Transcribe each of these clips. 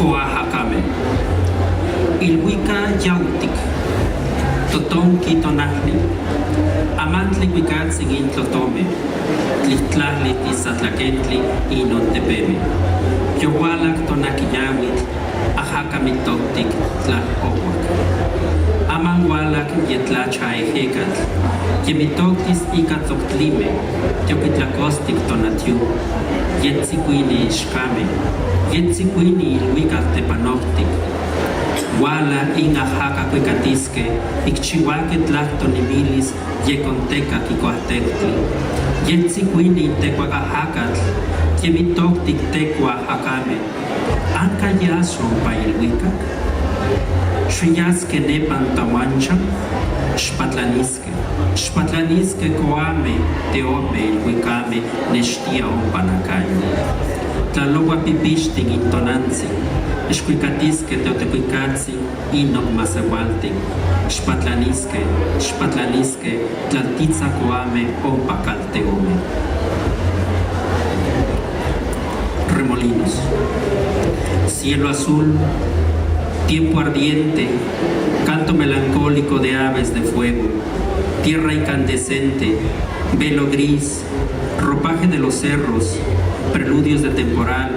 Coaxacame. Ilhuica yautic. Totonki tonahli. Amantli huicatzin in tlotome. Tlihtlahli tisatlaquentli inontepeme. Yowalak tonakiyawit. Ajacamitoctic tlacohuac. Aman walak yetlacha ejecatl. Yemitoctis icatzoctlime. Yoquitlacostic tonatiu. Yetzicuini ixcame. Yetzicuini ilhuicac tepanoctic. Wala in ajaca cuicatisque. Icchihuaque tlactonimilis yeconteca quicoatectli. Yetzicuini tecuagajacatl. Yemitoctic tecuajacame. Anca yason pa ilhuicac. Xuyasque nepan tawancha. Xpatlanisque coame teome ilhuicame nextia ompanacayo. Tlaloa pipixtin intonantzin. Xcuicatisque teotecuicatzi inoc masehualtin. Xpatlanisque tlaltitza coame ompacalteome. Remolinos. Cielo azul, tiempo ardiente, canto melancólico de aves de fuego, tierra incandescente, velo gris, ropaje de los cerros, preludios de temporal,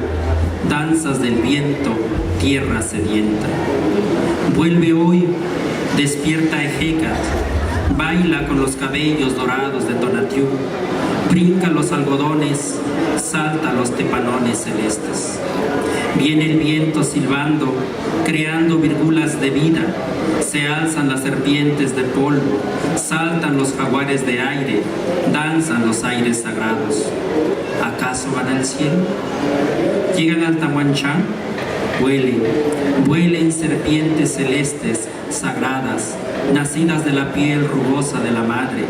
danzas del viento, tierra sedienta. Vuelve hoy, despierta Ejecatl, baila con los cabellos dorados de Tonatiuh, brinca los algodones, salta los tepanones celestes. Viene el viento silbando, creando virgulas de vida, se alzan las serpientes de polvo, saltan los jaguares de aire, danzan los aires sagrados. ¿Acaso van al cielo? ¿Llegan al Tahuanchán? Vuelen, vuelen serpientes celestes, sagradas, nacidas de la piel rugosa de la madre.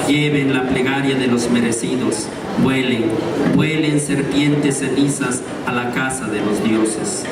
Lleven la plegaria de los merecidos. Vuelen, vuelen serpientes cenizas a la casa de los dioses.